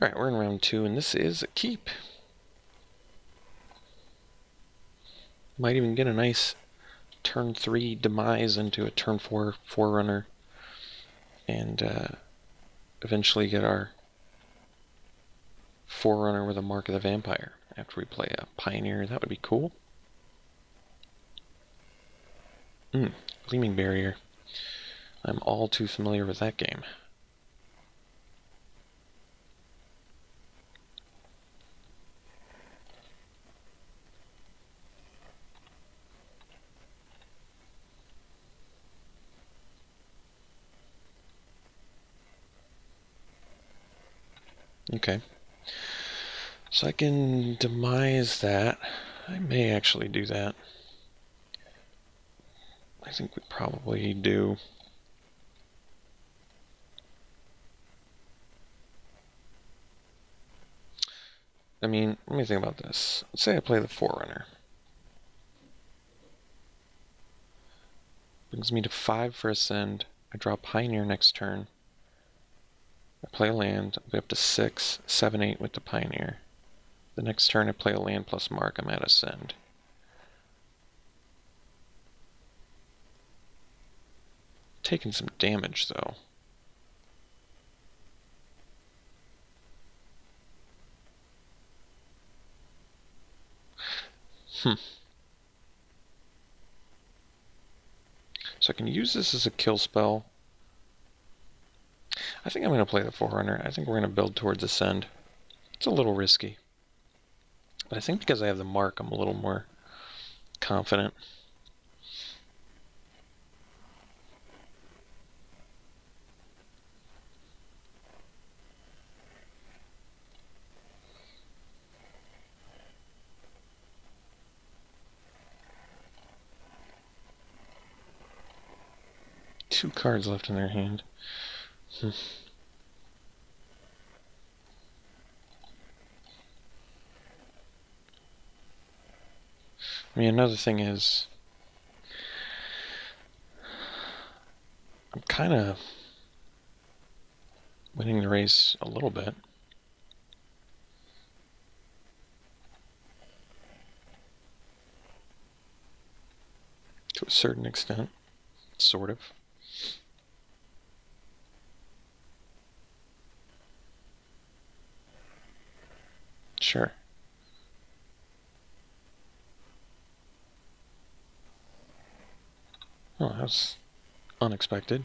Alright, we're in round 2, and this is a keep. Might even get a nice turn 3 demise into a turn 4 forerunner, and eventually get our forerunner with a Mark of the Vampire after we play a Pioneer. That would be cool. Gleaming Barrier. I'm all too familiar with that game. Okay. So I can demise that. I may actually do that. I think we probably do. I mean, let me think about this. Let's say I play the Forerunner. Brings me to 5 for Ascend. I draw Pioneer next turn. I play a land. I'll be up to 6, 7, 8 with the Pioneer. The next turn I play a land plus Mark. I'm at Ascend. Taking some damage, though. So I can use this as a kill spell. I think I'm going to play the Forerunner. I think we're going to build towards Ascend. It's a little risky. But I think because I have the Mark, I'm a little more confident. Two cards left in their hand. I mean, another thing is, I'm kind of winning the race a little bit. To a certain extent, sort of. Sure. Oh, that was unexpected.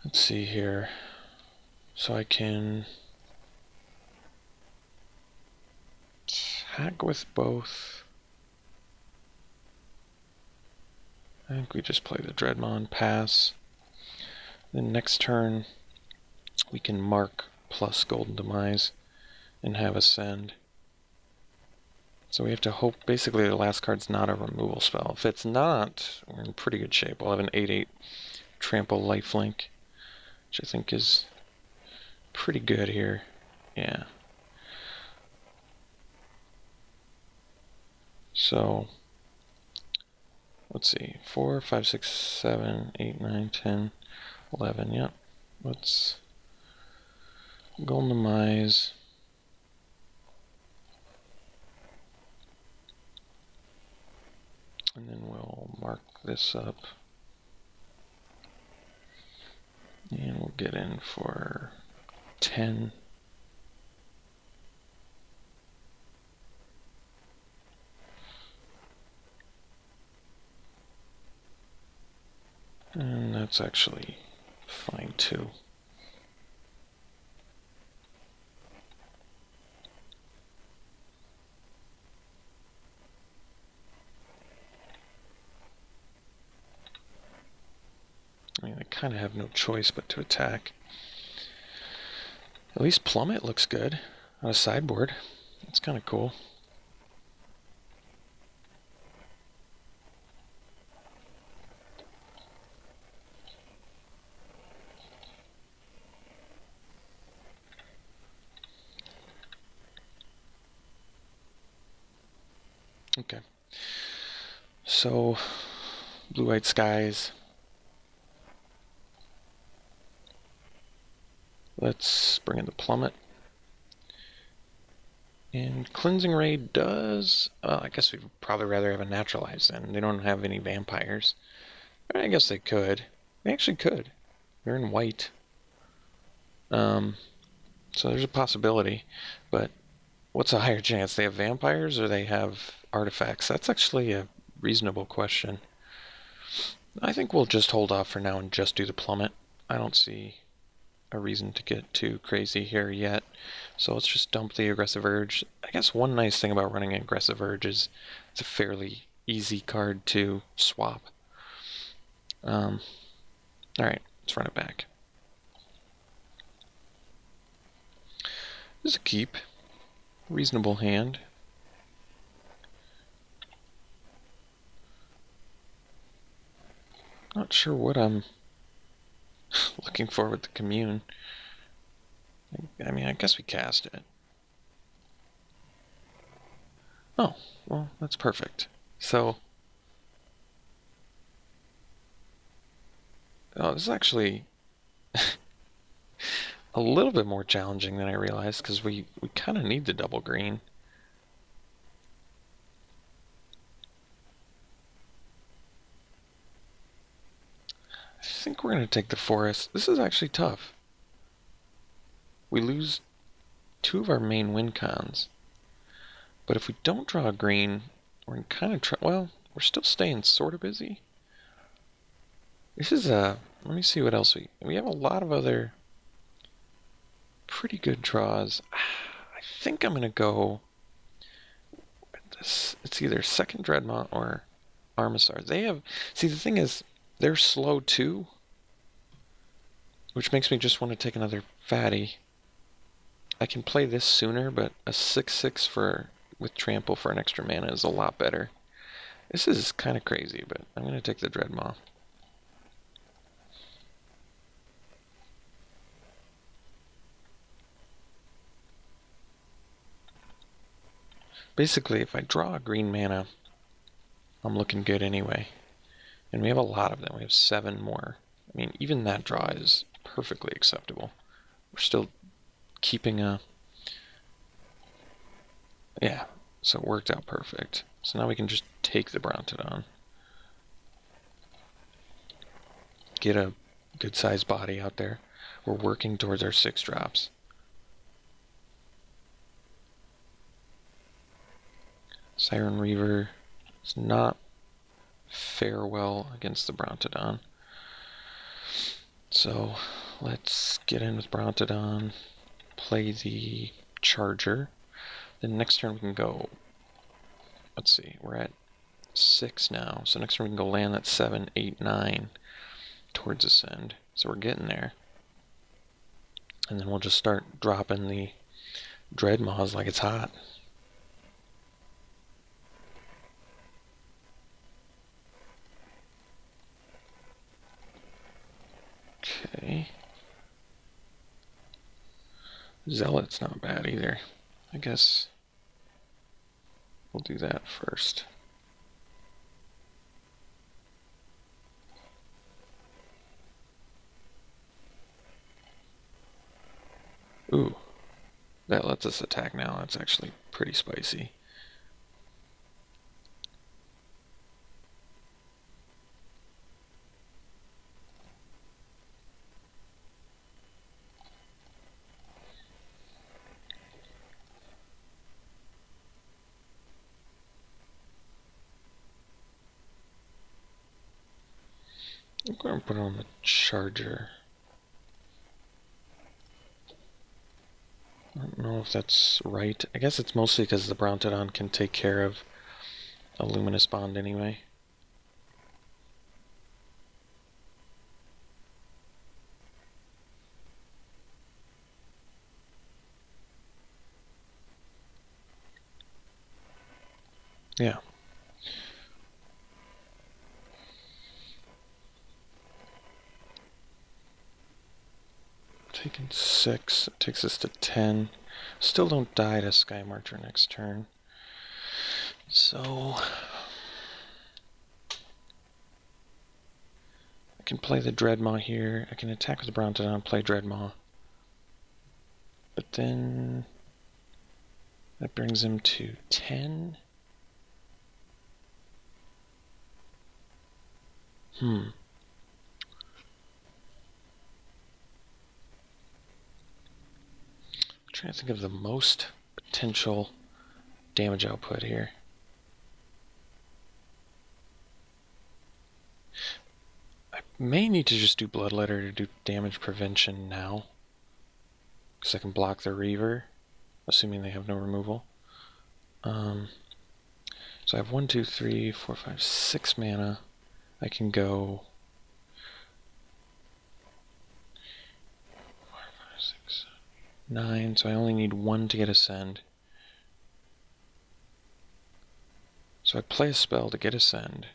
Let's see here. So I can attack with both. I think we just play the Dreadmon, pass. Then next turn, we can mark plus Golden Demise and have Ascend. So we have to hope basically the last card's not a removal spell. If it's not, we're in pretty good shape. We'll have an 8/8 trample lifelink, which I think is pretty good here. Yeah. So let's see, 4, 5, 6, 7, 8, 9, 10, 11. Yep. Let's Golden Demise. And then we'll mark this up. And we'll get in for 10. And that's actually fine too. I mean, I kind of have no choice but to attack. At least Plummet looks good on a sideboard. That's kind of cool. Okay. So blue-white skies. Let's bring in the plummet. And Cleansing Ray does... I guess we'd probably rather have a naturalized then. They don't have any vampires. I guess they could. They actually could. They're in white. So there's a possibility. But what's a higher chance? They have vampires or they have artifacts? That's actually a reasonable question. I think we'll just hold off for now and just do the plummet. I don't see a reason to get too crazy here yet. So let's just dump the Aggressive Urge. I guess one nice thing about running Aggressive Urge is it's a fairly easy card to swap. Alright, let's run it back. This is a keep. Reasonable hand. Not sure what I'm looking for with the commune. I mean, I guess we cast it. Oh, well, that's perfect. So, oh, this is actually a little bit more challenging than I realized, because we kind of need the double green. I think we're going to take the forest. This is actually tough. We lose 2 of our main win cons. But if we don't draw a green, we're kind of well, we're still staying sort of busy. This is a... let me see what else we have a lot of other pretty good draws. I think I'm going to go with this. It's either second Dreadmont or Armisar. They have... see, the thing is, they're slow too, which makes me just want to take another fatty. I can play this sooner, but a 6/6 for with trample for an extra mana is a lot better. This is kind of crazy, but I'm going to take the Dreadmaw. Basically, if I draw a green mana, I'm looking good anyway. And we have a lot of them. We have 7 more. I mean, even that draw is perfectly acceptable. We're still keeping a... yeah, so it worked out perfect. So now we can just take the Brontodon. Get a good-sized body out there. We're working towards our 6 drops. Siren Reaver does not fare well against the Brontodon. So let's get in with Brontodon, play the Charger. Then next turn we can go, let's see, we're at 6 now. So next turn we can go land that 7, 8, 9 towards Ascend. So we're getting there. And then we'll just start dropping the Dreadmaws like it's hot. Okay. Zealot's not bad either. I guess we'll do that first. Ooh, that lets us attack now. That's actually pretty spicy. I'm going to put it on the Charger. I don't know if that's right. I guess it's mostly because the Brontodon can take care of a Luminous Bond anyway. Yeah. Taking 6, it takes us to 10. Still don't die to Sky Marcher next turn. So can play the Dreadmaw here. I can attack with the Brontodon, play Dreadmaw. But then that brings him to 10. I'm trying to think of the most potential damage output here. I may need to just do Bloodletter to do damage prevention now, because I can block the Reaver, assuming they have no removal. So I have 1, 2, 3, 4, 5, 6 mana. I can go 4, 5, 6, 9, so I only need 1 to get Ascend. So I play a spell to get Ascend.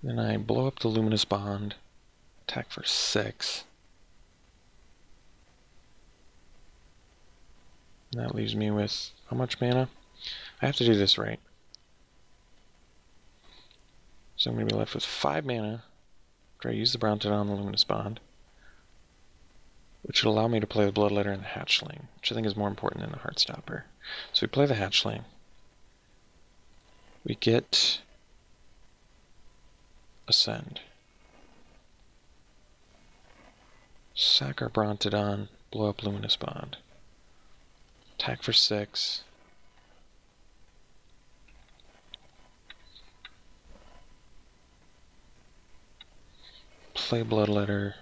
Then I blow up the Luminous Bond, attack for 6. And that leaves me with how much mana? I have to do this right. So I'm going to be left with 5 mana after I use the Brontodon on the Luminous Bond, which would allow me to play the Bloodletter and the Hatchling, which I think is more important than the Heartstopper. So we play the Hatchling. We get Ascend. Sack our Brontodon, blow up Luminous Bond. Attack for 6. Play Bloodletter.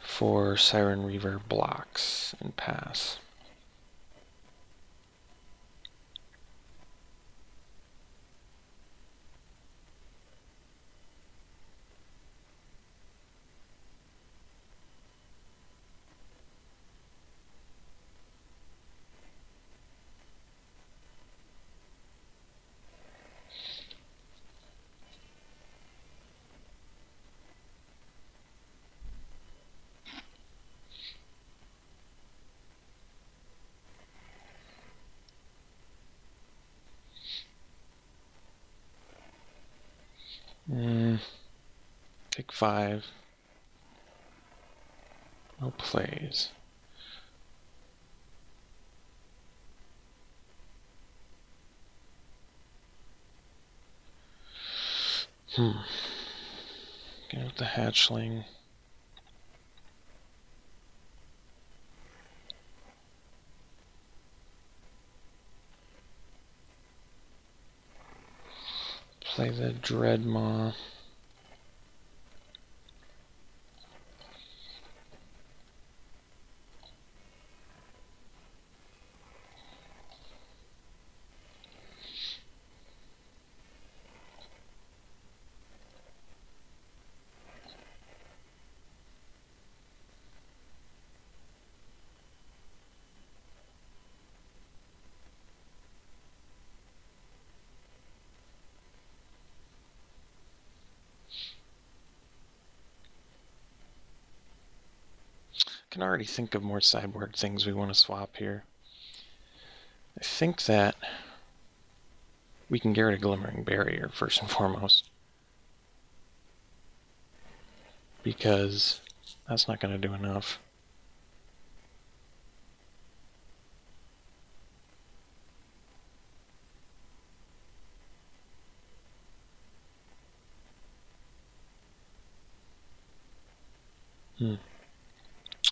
For Siren Reaver blocks and pass. Take 5. No plays. Get with the Hatchling. Play the Dreadmaw. Can already think of more sideboard things we want to swap here. I think that we can get rid of Glimmering Barrier first and foremost, because that's not going to do enough.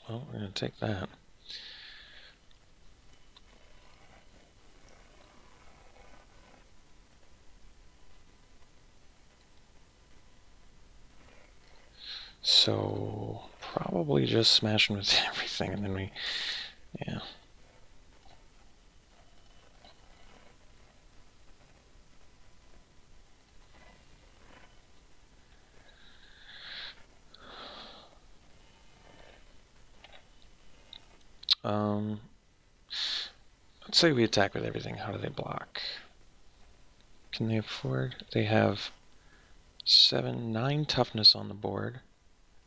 Well, we're going to take that. So, probably just smashing with everything, and then yeah. Let's say we attack with everything. How do they block? Can they afford? They have 9 toughness on the board.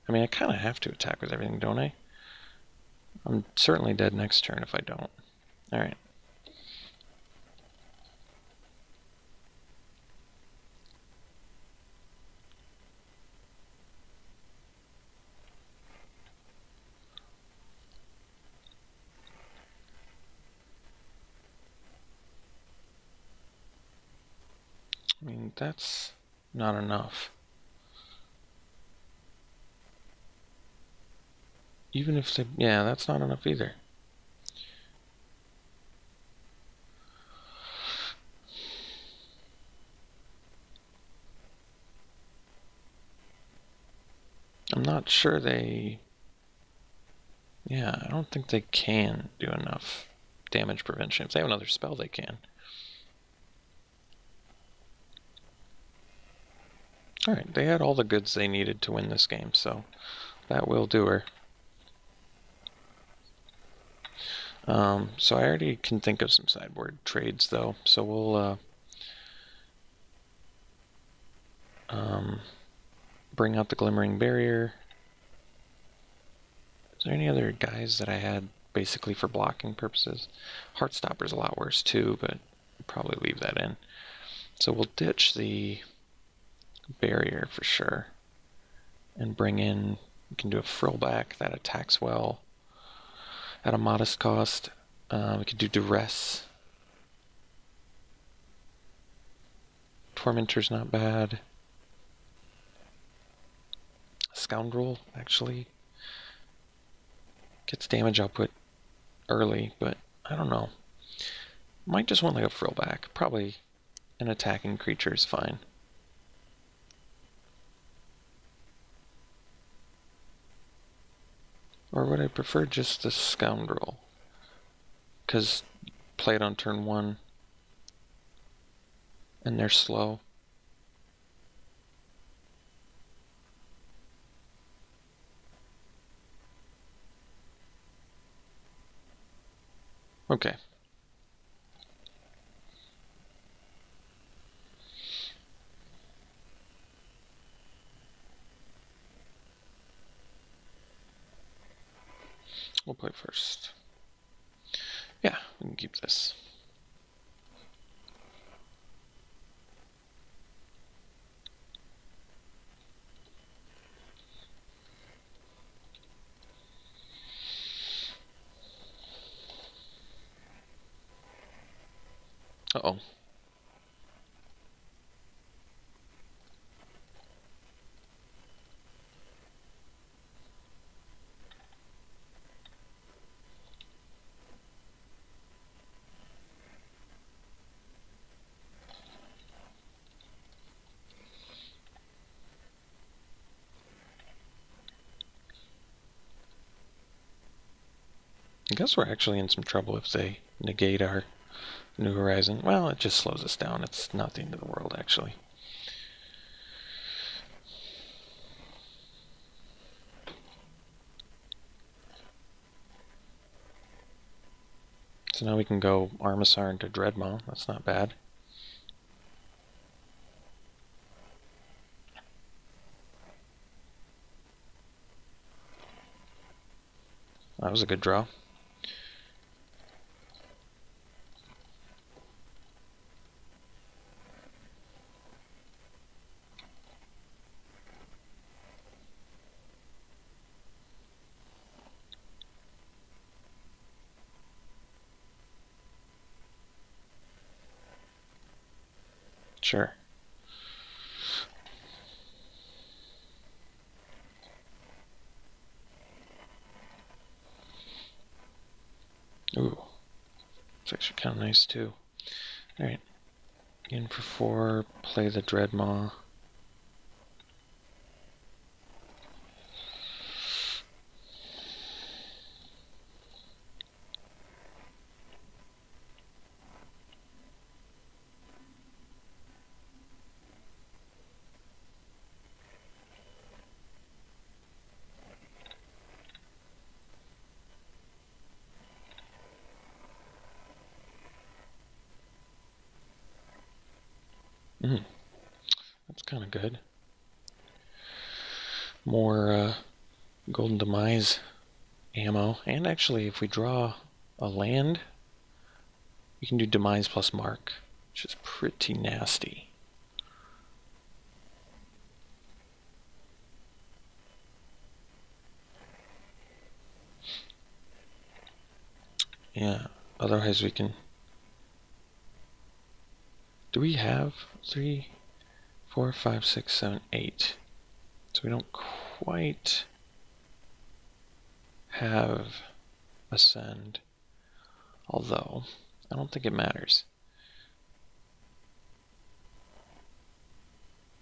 I mean, I kind of have to attack with everything, don't I? I'm certainly dead next turn if I don't. Alright. I mean, that's not enough. Even if they... yeah, that's not enough either. I'm not sure they... yeah, I don't think they can do enough damage prevention. If they have another spell, they can. Alright, they had all the goods they needed to win this game, so that will do her. So I already can think of some sideboard trades, though, so we'll bring out the Glimmering Barrier. Is there any other guys that I had basically for blocking purposes? Heartstopper's a lot worse too, but I'll probably leave that in. So we'll ditch the barrier for sure and bring in, we can do a Frillback that attacks well at a modest cost. We could do Duress. Tormentor's not bad. Scoundrel actually gets damage output early, but I don't know. Might just want like a Frillback. Probably an attacking creature is fine. Or would I prefer just the Scoundrel? Because play it on turn 1 and they're slow. Okay. We'll play first. Yeah, we can keep this. Uh-oh. I guess we're actually in some trouble if they negate our New Horizon. Well, it just slows us down. It's not the end of the world, actually. So now we can go Armisar into Dreadmaw. That's not bad. That was a good draw. Sure. Ooh. It's actually kind of nice, too. Alright. In for 4, play the Dreadmaw. That's kind of good. More Golden Demise ammo. And actually, if we draw a land, we can do Demise plus Mark, which is pretty nasty. Yeah, otherwise we can... Do we have 3, 4, 5, 6, 7, 8? So we don't quite have Ascend, although I don't think it matters.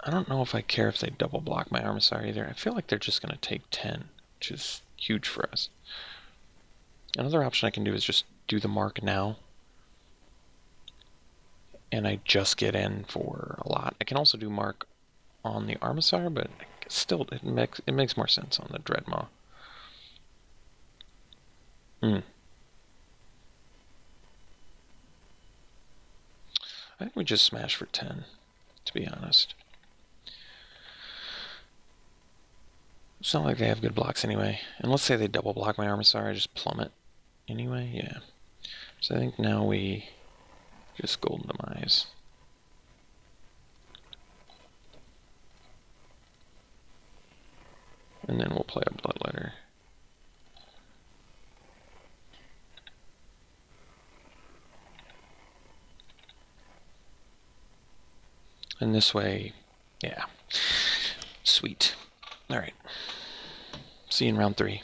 I don't know if I care if they double block my Armissar either. I feel like they're just going to take 10, which is huge for us. Another option I can do is just do the mark now, and I just get in for a lot. I can also do mark on the Armissar, but still it makes more sense on the Dreadmaw. I think we just smash for 10, to be honest. It's not like they have good blocks anyway. And let's say they double block my Armissar, I just plummet anyway, yeah. So I think now we just Golden Demise. And then we'll play a Bloodletter. And this way, yeah. Sweet. Alright. See you in round 3.